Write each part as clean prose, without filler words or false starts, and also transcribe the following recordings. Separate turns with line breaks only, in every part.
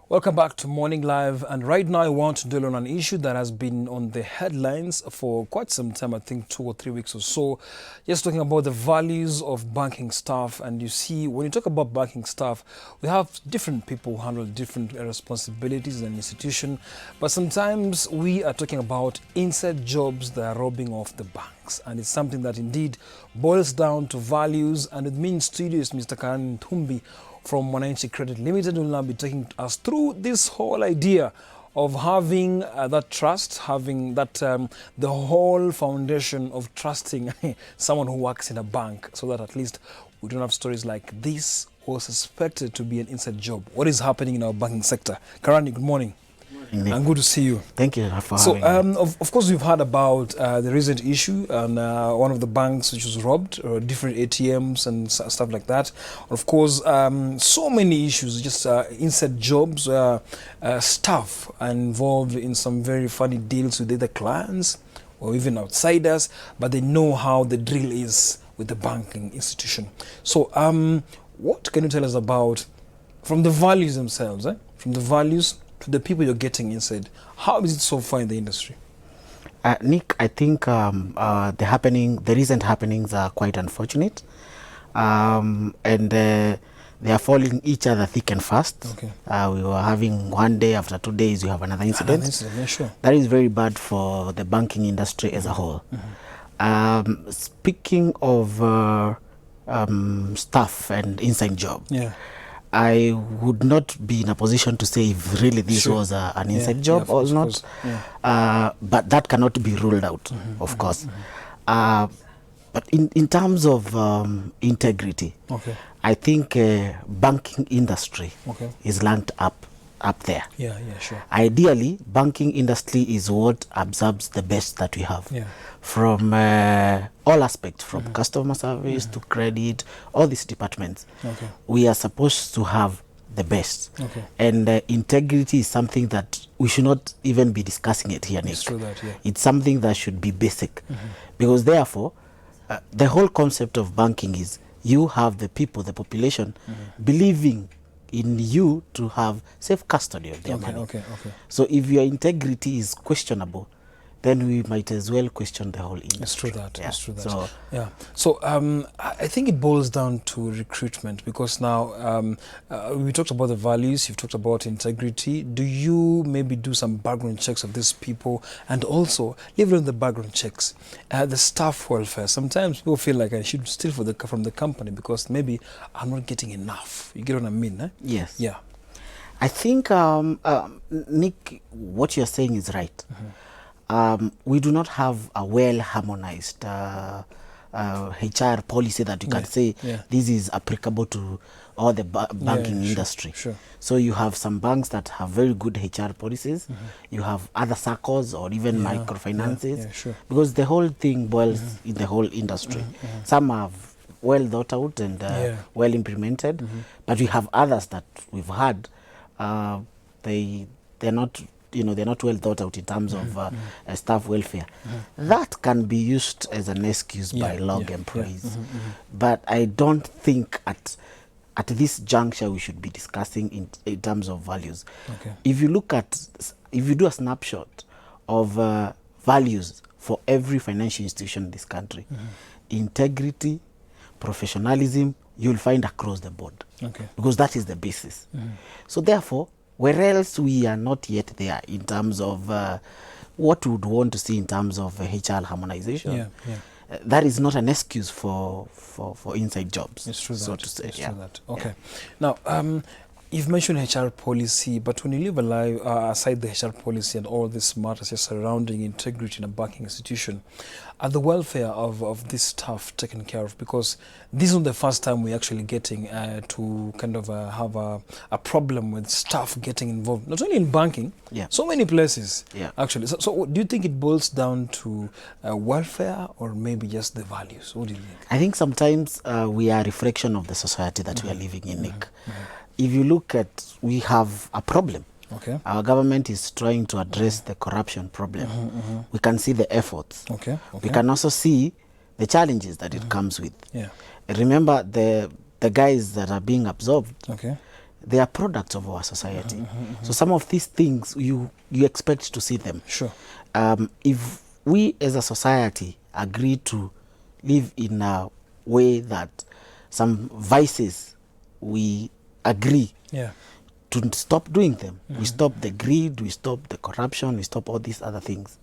Welcome back to Morning Live, and right now I want to deal on an issue that has been on the headlines for quite some time, I think 2 or 3 weeks or so. Just talking about the values of banking staff. And you see, when you talk about banking staff, we have different people who handle different responsibilities in an institution, but sometimes we are talking about inside jobs that are robbing off the banks, and it's something that indeed boils down to values. And with me in studio is Mr. Karan Thumbi from Mwananchi Credit Limited, will now be taking us through this whole idea of having that trust, having that the whole foundation of trusting someone who works in a bank, so that at least we don't have stories like this or suspected to be an inside job. What is happening in our banking sector? Karani, good morning. And good to see you.
Thank you for having me.
Of course, we've heard about the recent issue and one of the banks which was robbed, or different ATMs and stuff like that. Of course, so many issues, just inside jobs, staff are involved in some very funny deals with either clients or even outsiders, but they know how the drill is with the banking institution. So what can you tell us about, from the values themselves, from the values to the people you're getting inside, how is it so far in the industry?
Nick, I think the recent happenings are quite unfortunate, and they are following each other thick and fast.
Okay.
We were having one day, after 2 days you have another incident.
Yeah, sure.
That is very bad for the banking industry as a whole. Speaking of staff and inside job,
Yeah.
I would not be in a position to say if really this was an inside job or not. But that cannot be ruled out, of course. But in terms of integrity, I think banking industry is ranked up there.
Yeah, sure.
Ideally, banking industry is what absorbs the best that we have from all aspects, from customer service to credit, all these departments. We are supposed to have the best. And integrity is something that we should not even be discussing it here, Nick.
It's true that,
It's something that should be basic. Because therefore, the whole concept of banking is you have the people, the population, believing in you to have safe custody of their money. So if your integrity is questionable, then we might as well question the whole industry.
It's true that.
Yeah.
It's true that.
So,
So I think it boils down to recruitment, because now we talked about the values, you've talked about integrity. Do you maybe do some background checks of these people, and also leave alone the background checks, the staff welfare? Sometimes people feel like I should steal from the company because maybe I'm not getting enough. You get what I mean?
Yes.
Yeah.
I think, Nick, what you're saying is right. We do not have a well-harmonized HR policy that you can say this is applicable to all the banking industry.
Sure.
So you have some banks that have very good HR policies. You have other circles or even microfinances, because the whole thing boils in the whole industry. Some are well thought out and well implemented, but we have others that we've had. They're not, they're not well thought out in terms of staff welfare. That can be used as an excuse by log employees. But I don't think at this juncture we should be discussing in terms of values. If you do a snapshot of values for every financial institution in this country, integrity, professionalism, you'll find across the board. Because that is the basis. So therefore, where else we are not yet there in terms of what we would want to see in terms of HR harmonization, that is not an excuse for inside jobs.
It's true that.
So to say.
It's true that. Okay. Now, you've mentioned HR policy, but when you leave aside the HR policy and all these matters surrounding integrity in a banking institution, are the welfare of this staff taken care of? Because this is not the first time we're actually getting to kind of have a problem with staff getting involved, not only in banking, so many places, actually. So do you think it boils down to welfare, or maybe just the values? What do you think?
I think sometimes we are a reflection of the society that we are living in, Nick. If you look at, we have a problem. Our government is trying to address the corruption problem. We can see the efforts. We can also see the challenges that it comes with. Remember, the guys that are being absorbed, they are products of our society. So some of these things you expect to see them.
Sure.
If we as a society agree to live in a way that some vices we agree
Yeah.
to stop doing them, we stop the greed, we stop the corruption, we stop all these other things,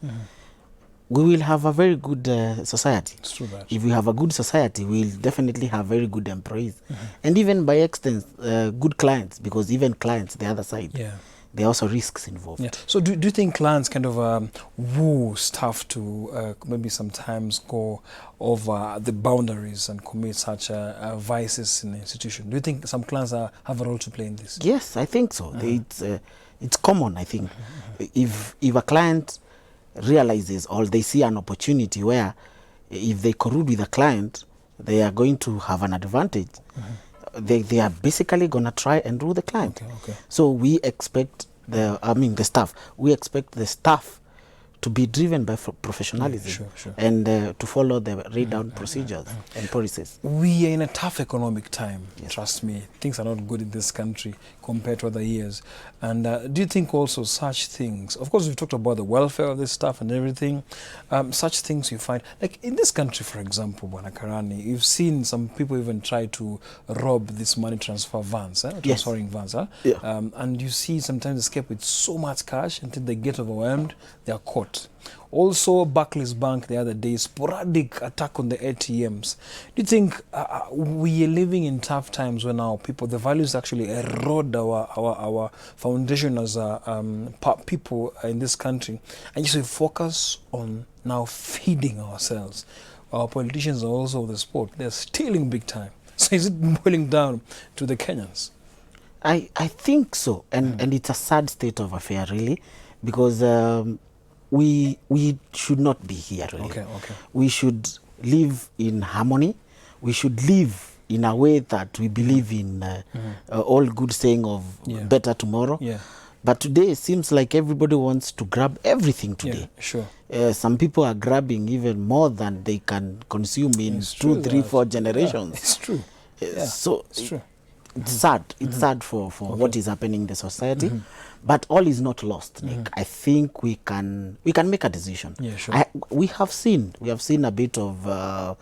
we will have a very good society.
It's true that.
If we have a good society, we'll definitely have very good employees, and even by extent, good clients, because even clients, the other side,
Yeah.
there are also risks involved.
Yeah. So do you think clients kind of woo staff to maybe sometimes go over the boundaries and commit such vices in the institution? Do you think some clients have a role to play in this?
Yes, I think so. It's common, I think. If a client realizes or they see an opportunity where if they collude with a client, they are going to have an advantage, they are basically going to try and rule the client.
Okay.
So we expect the staff. We expect the staff to be driven by professionalism,
Sure.
and to follow the laid down procedures and policies.
We are in a tough economic time.
Yes.
Trust me, things are not good in this country compared to other years. And do you think also such things, of course we've talked about the welfare of this stuff and everything, such things you find, like in this country, for example, Bwana Karani, you've seen some people even try to rob these money transfer vans, transferring vans,
Yeah.
and you see sometimes escape with so much cash until they get overwhelmed, they are caught. Also, Barclays Bank the other day, sporadic attack on the ATMs. Do you think we are living in tough times when now the values actually erode our foundation as people in this country, and just we focus on now feeding ourselves? Our politicians are also the sport; they're stealing big time. So is it boiling down to the Kenyans?
I think so, and it's a sad state of affair, really, because we should not be here, really.
Okay.
We should live in harmony. We should live in a way that we believe in all good saying of better tomorrow.
Yeah.
But today it seems like everybody wants to grab everything today.
Yeah, sure.
Some people are grabbing even more than they can consume in
It's true
2, 3,
that.
4 generations.
It's true.
So
It's true.
it's sad. It's sad for what is happening in the society. But all is not lost, Nick. I think we can make a decision.
Yeah, sure.
We have seen a bit of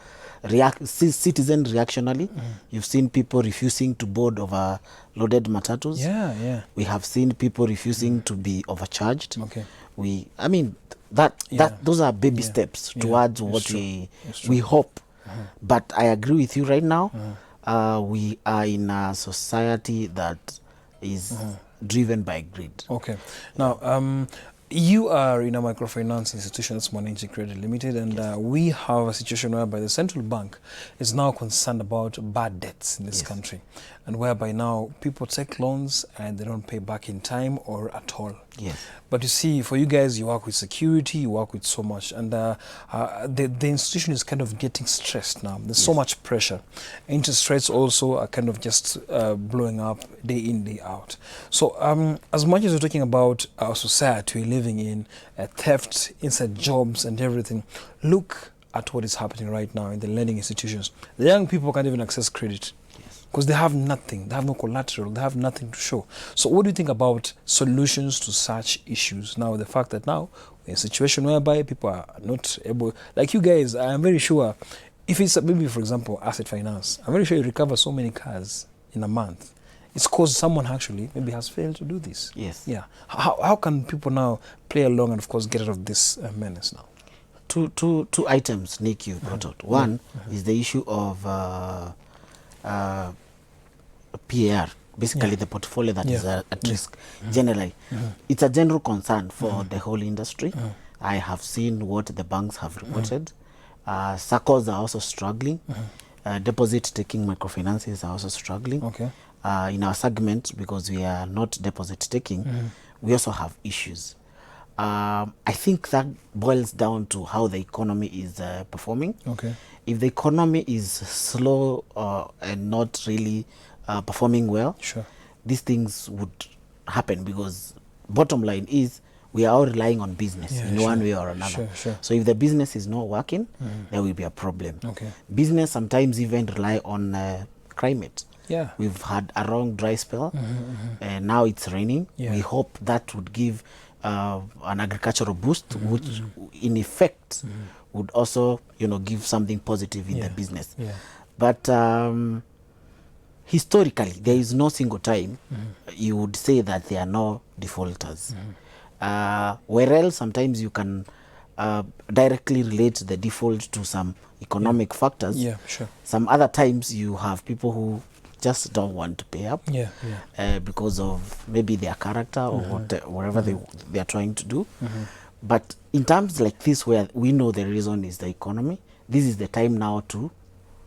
citizen reactionary. You've seen people refusing to board overloaded matatus.
Yeah.
We have seen people refusing to be overcharged.
Okay.
Those are baby steps towards what we hope. But I agree with you right now. We are in a society that is driven by greed.
Okay. Now, you are in a microfinance institution, that's Mwananchi Credit Limited, and we have a situation whereby the central bank is now concerned about bad debts in this country, and whereby now people take loans and they don't pay back in time or at all.
Yes.
But you see, for you guys, you work with security, you work with so much, and the institution is kind of getting stressed now. There's so much pressure. Interest rates also are kind of just blowing up day in, day out. So as much as we're talking about our society we're living in, theft, inside jobs and everything, look at what is happening right now in the lending institutions. The young people can't even access credit, because they have nothing, they have no collateral, they have nothing to show. So what do you think about solutions to such issues now, the fact that now we're in a situation whereby people are not able, like you guys, I'm very sure, if it's maybe, for example, asset finance, I'm very sure you recover so many cars in a month. It's because someone actually maybe has failed to do this.
Yes.
Yeah. How can people now play along and, of course, get out of this menace now?
Two items, Nick, you brought out. One is the issue of PAR, basically the portfolio that is at risk. Generally, it's a general concern for the whole industry. I have seen what the banks have reported. SACCOs are also struggling. Deposit-taking microfinances are also struggling.
Okay.
In our segment, because we are not deposit-taking, we also have issues. I think that boils down to how the economy is performing.
Okay.
If the economy is slow and not really performing well,
Sure.
these things would happen, because bottom line is we are all relying on business in one way or another.
Sure.
So if the business is not working, there will be a problem.
Okay.
Business sometimes even rely on climate.
Yeah.
We've had a long dry spell, and now it's raining.
Yeah.
We hope that would give an agricultural boost, which in effect would also, give something positive in the business.
Yeah.
But historically, there is no single time you would say that there are no defaulters. Whereas sometimes you can directly relate the default to some economic factors.
Yeah, sure.
Some other times you have people who just don't want to pay up because of maybe their character or whatever they are trying to do. But in terms like this, where we know the reason is the economy, this is the time now to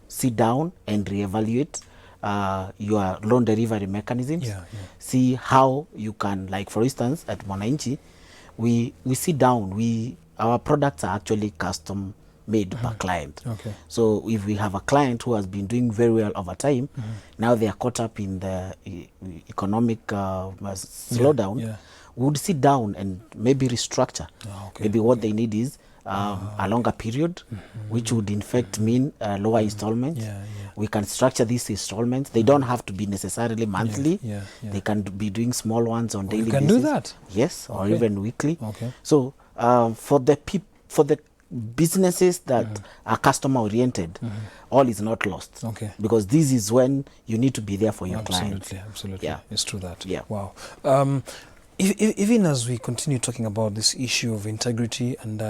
sit down and reevaluate your loan delivery mechanisms. See how you can, like for instance, at Mwananchi, we sit down. Our products are actually custom made per client. So if we have a client who has been doing very well over time, now they are caught up in the economic slowdown, we would sit down and maybe restructure. Maybe what they need is a longer period, which would in fact mean lower installments. We can structure these installments. They don't have to be necessarily monthly. They can be doing small ones on daily basis.
You can do that?
Yes, or even weekly. So for the businesses that are customer oriented, all is not lost. Because this is when you need to be there for your client.
Absolutely. Yeah. It's true that.
Yeah.
Wow. Even as we continue talking about this issue of integrity and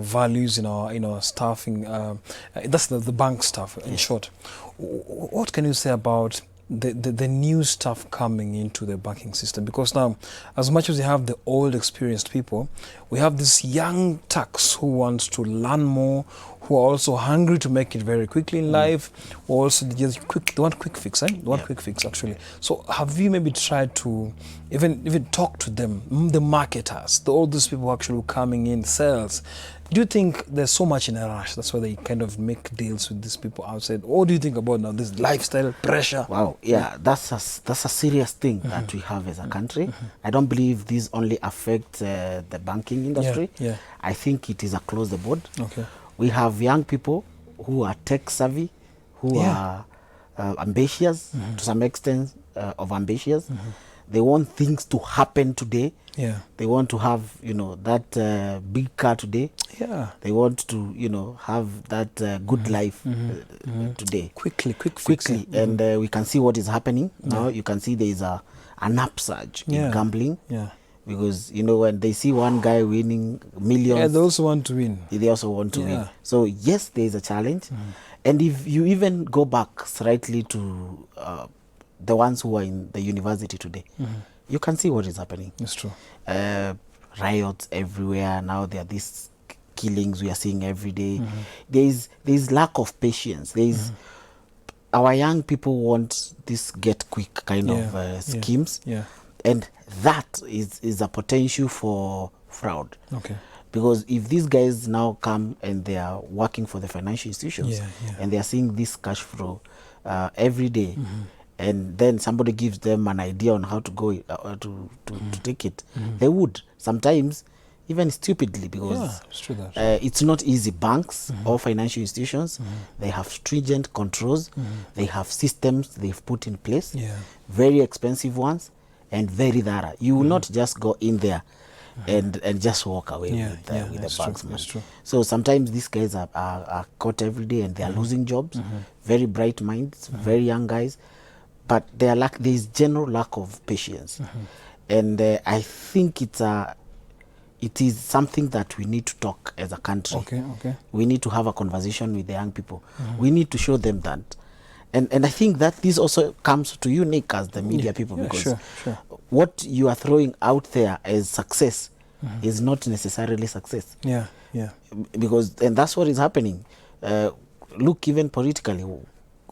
values in our staffing, that's the bank staff in short. What can you say about the new staff coming into the banking system? Because now, as much as you have the old experienced people, we have this young tax who wants to learn more, who are also hungry to make it very quickly in life, or also just they want quick fix, quick fix actually. So have you maybe tried to even talk to them, the marketers, all these people actually coming in, sales? Do you think there's so much in a rush? That's why they kind of make deals with these people outside. What do you think about now this lifestyle pressure?
Wow, yeah, that's a serious thing that we have as a country. I don't believe this only affects the banking industry. I think it is across the board. We have young people who are tech savvy, who are ambitious to some extent, ambitious. They want things to happen today. They want to have, that big car today. They want to, have that good life today.
Quickly.
And we can see what is happening now. You can see there is an upsurge in gambling. Because, when they see one guy winning millions,
they also want to win.
They also want to win. So, yes, there is a challenge. And if you even go back slightly to the ones who are in the university today, you can see what is happening.
It's true.
Riots everywhere. Now there are these killings we are seeing every day. There is lack of patience. Our young people want this get quick kind of schemes. And that is a potential for fraud. Because if these guys now come and they are working for the financial institutions and they are seeing this cash flow every day, and then somebody gives them an idea on how to go to take it, they would sometimes even stupidly, because
it's true that.
It's not easy. Banks or financial institutions, they have stringent controls, they have systems they've put in place, very expensive ones and very thorough. You will not just go in there and just walk away with the bank's money. So sometimes these guys are caught every day and they are losing jobs. Very bright minds, very young guys, but there is general lack of patience. And I think it is something that we need to talk as a country. We need to have a conversation with the young people. We need to show them that. And I think that this also comes to you, Nick, as the media people, because what you are throwing out there as success is not necessarily success. Because, and that's what is happening. Look, even politically,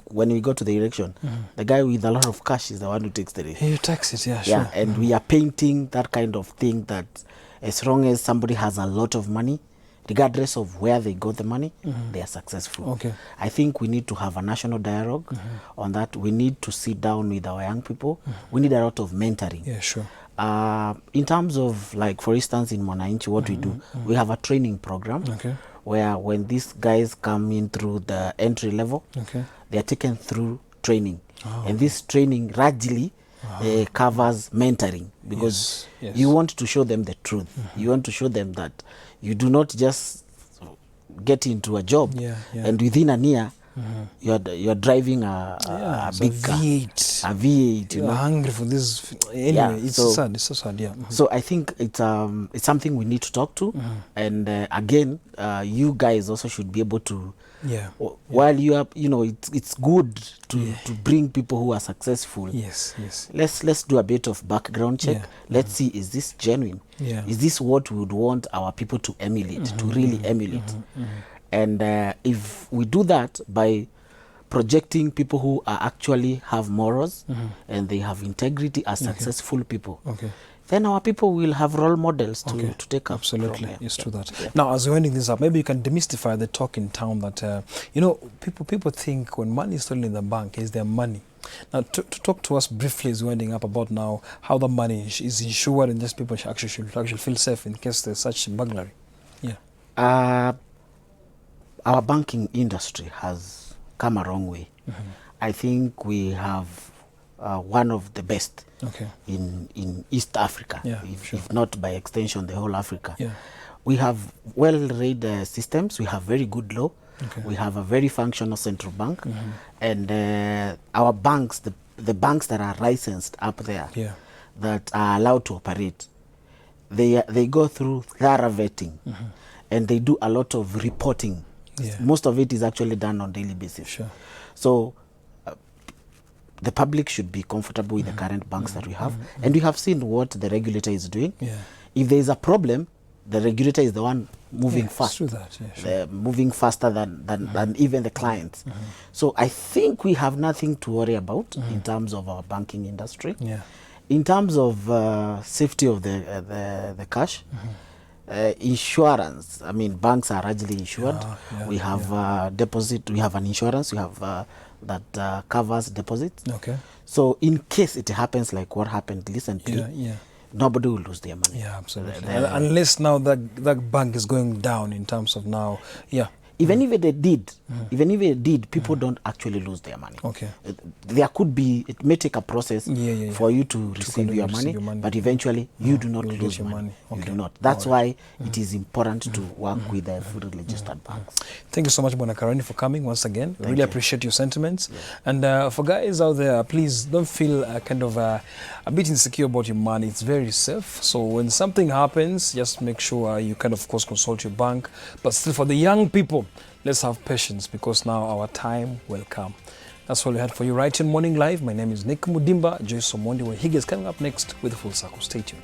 when we go to the election, the guy with a lot of cash is the one who takes the election.
You tax it,
and we are painting that kind of thing that as long as somebody has a lot of money, regardless of where they got the money, they are successful. I think we need to have a national dialogue on that. We need to sit down with our young people. We need a lot of mentoring. In terms of, like, for instance, in Mwananchi, what we do, we have a training program where when these guys come in through the entry level, they are taken through training. And this training largely covers mentoring, because you want to show them the truth. You want to show them that you do not just get into a job and within a year you're driving a big car, a V8.
You're hungry for this. Anyway, it's so sad. It's so sad.
So I think it's something we need to talk to, and again, you guys also should be able to. While you are, it's good to bring people who are successful.
Yes.
Let's do a bit of background check. Let's see, is this genuine? Is this what we would want our people to emulate, to really emulate? And if we do that by projecting people who are actually have morals and they have integrity as successful people, then our people will have role models to take up.
Absolutely, it's true that. Now, as we're ending this up, maybe you can demystify the talk in town that, people think when money is stolen in the bank, is their money. Now, to talk to us briefly as we're ending up about now how the money is insured and just people should actually feel safe in case there's such burglary.
Our banking industry has come a long way. I think we have one of the best in East Africa, if not by extension the whole Africa. We have well-read systems, we have very good law, we have a very functional central bank, and our banks, the banks that are licensed up there, that are allowed to operate, they go through thorough vetting, and they do a lot of reporting. Most of it is actually done on daily basis. So the public should be comfortable with the current banks that we have, and we have seen what the regulator is doing. If there is a problem, the regulator is the one moving fast, moving faster than even the clients. So I think we have nothing to worry about in terms of our banking industry. In terms of safety of the cash, insurance, I mean, banks are largely insured. We have deposit, we have an insurance, we have that covers deposits. So in case it happens like what happened recently, nobody will lose their money.
Absolutely. Unless now that bank is going down in terms of now,
Even if they did, people don't actually lose their money. There could be, it may take a process for you to receive your money, but eventually you do not lose your money. You do not. That's why it is important to work with the fully registered banks.
Thank you so much, Bwana Karani, for coming once again. Really appreciate your sentiments. And for guys out there, please don't feel kind of a bit insecure about your money. It's very safe. So when something happens, just make sure you can, of course, consult your bank. But still, for the young people, let's have patience, because now our time will come. That's all we had for you right in Morning Live. My name is Nick Mudimba. Joyce Omondi, where he is coming up next with Full Circle. Stay tuned.